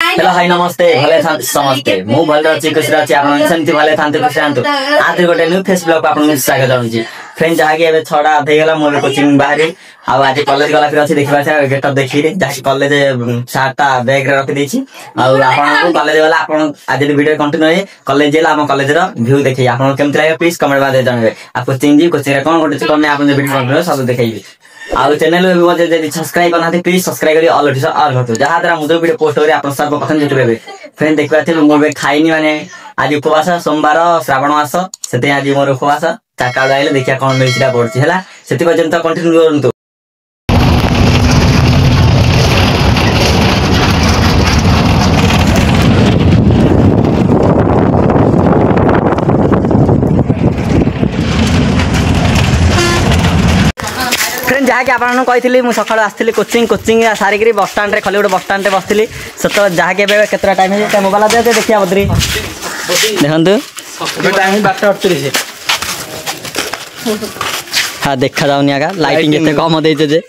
Hello hi नमस्ते भले था समस्ते मु भले अछि खुशी अछि आपण सेमति भले थांते खुशी आंतु आज गोटे न्यू फेस ब्लॉग आपण स्वागत जाउची फ्रेंड जहागी एबे 6टा आधे गेला मोर कोचिंग बाहरी आ आज कॉलेज गला फिर अछि देखबा से गेट देखि रे जाहि कॉलेज साटा बैग रे रखि देछि आ आपण को कॉलेज वाला आपण आज वीडियो कंटिन्यू है कॉलेज जेला हम कॉलेज रो व्यू देखि आपण केमति लागे प्लीज कमेंट में दे जानबे आ कोचिंग जी कोचिंग रे कोन गोटे कमे आपण वीडियो कंटिन्यू सब देखैबी आ चैनल में भी जदी सब्सक्राइब करना थे प्लीज सब्सक्राइब करी ऑल नोटिफिकेशन ऑल करतो जहां द्वारा मुझे वीडियो पोस्ट करी आपण सब प्रथम देखबे फ्रेंड देखबा थे मोर खाइनी माने आज उपवास सोमवार श्रावण मास सेते आज मोर उपवास चाकाळ आइले देखिया कोन मिलसिरा पड़छि हला सेति पर्यंत कंटिन्यू करंतु फ्रेंड जहाँ कि आपन कही मुझे सकाल आसती कोचिंग सारिक बस स्टाण्ड रे खली गोटे बस स्टाण्ड बसती से जहाँ कि केतटा टाइम है मोबाइल दे देखिए बद्री देखु हाँ देखा जाऊनी आगा लाइटिंग एते कम देजे जे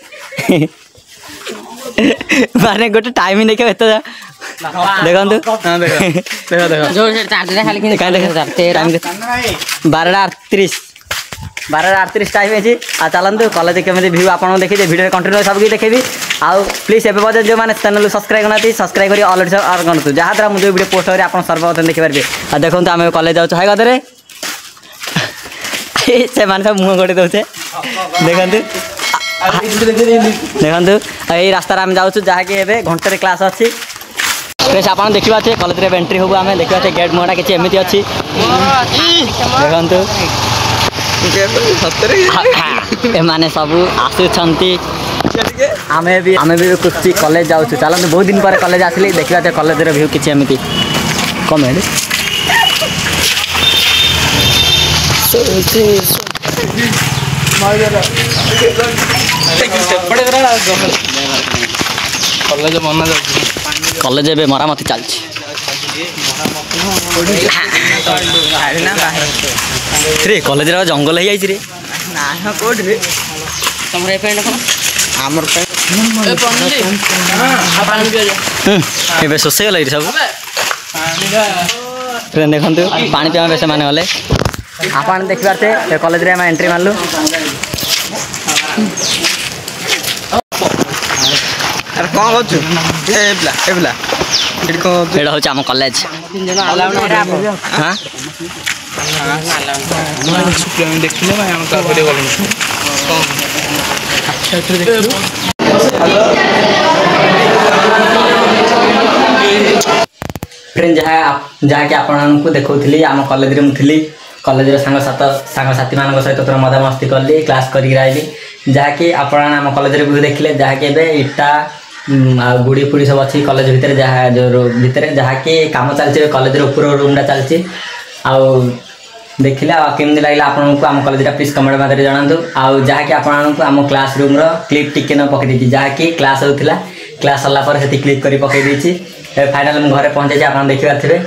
माने गोटे टाइम ही देखिए एते देखंतु हां देखो जोर से चार्ज रे खाली काई देखो 12:38 टाइम है आ चलते कॉलेज केमी व्यू आप देखिए वीडियो कंटिन्यू सब देखेबी आउ प्लीज एवं बजे जो मैंने चैनल सब्सक्राइब करना सब्सक्राइब करी ऑल करूँ जहाँ द्वारा मुझे वीडियो पोस्ट करी आप सर्वप्रथम देखिपारे आ देखो आम कॉलेज जाऊँ हाई गदे से मैंने सब मुँह गोटे दौचे देखु यही रास्तार आम जाऊँ जहाँकि घंटे क्लास अच्छी फ्रेंड्स आप देखा कॉलेज में एंट्री हूँ आम देखा गेट मुहटा किसी एमती अच्छी देखु एमाने सब आसुछंती आमे भी कुछ कॉलेज जाऊँ चलते बहुत दिन पर कॉलेज आसली देखा कॉलेज व्यू किसी एमती कम है कॉलेज ए मरामती चलती रे कॉलेज रे जंगल हो जाई रे ना कोड रे तमरे पेंट कोन हमर पेंट ए पन्नी हां पानी पियो जा एबे सोसे गलै रे सब फ्रेंड देखंतु पानी पिया बेसे माने होले आपन देखबारते कॉलेज रे हम एंट्री मारलु अरे कोन होछु एबला एडा होछ हम कॉलेज तीन जन अलाउ ना हां देखिले भाई हम का वीडियो कॉल अच्छा तो देखियो फ्रेंड जहाँ कि आपन को देखौथली हम कॉलेज रे मुथली कॉलेज रे संग साथी मान सहित थोड़ा मजा मस्ती करली क्लास करी आइली जहाँ कि आपन हम कॉलेज रे भी देखिले जहाँ कि एबे इटा गुड़ी फुड़ी सब अच्छी कॉलेज भितर जहाँ जो भितर जहाँ कि काम चलती कॉलेज ऊपर रूमटा चलती आउ देखिले केमती लगे आपको आम कॉलेज प्लीज कमेंट माध्यम जनातु आउ जहाँकि आपको आम क्लास रूम क्लिप टिके न पकई जहाँकि क्लास होता क्लास सरला क्लिप कर पकई फाइनाल मुझे घरे पहुँचे आप देखी पारे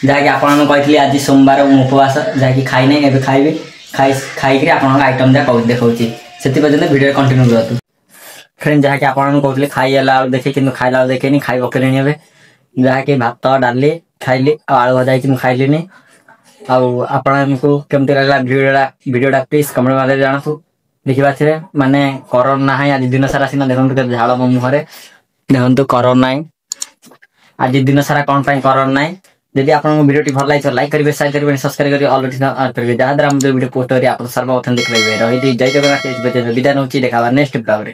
जहाँकि आपको कही आज सोमवार उपवास जहाँकि खाई ना एवं खाइबी खाई आप आइटम जहाँ देखा से पर्यटन वीडियो कंटिन्यू करूँ फ्रेंड जहाँकि आपको कहते खाईला देखे कि खाइला देखे खाई पकड़े जहाँकि भात डाली खाइली आलू भजा मुझे खाइली आपको केमती लगला वीडियोटा प्लीज कमेंट माध्यम जानतु देखिए माने कोरोना है आज दिन सारा सीना देखो झाड़ मो मुहर देखो कोरोना है आज दिन सारा कौन कोरोना है जदि आपको वीडियो भल लगे लाइक करेंगे शेयर करेंगे सब्सक्राइब करेंगे ऑल करेंगे जहाँ द्वारा वीडियो पोस्ट करेंगे आप सर्वप्रथम देखिए रही जय जगन्नाथ विदाय नौची देखा नेक्स्ट ब्लॉग रे।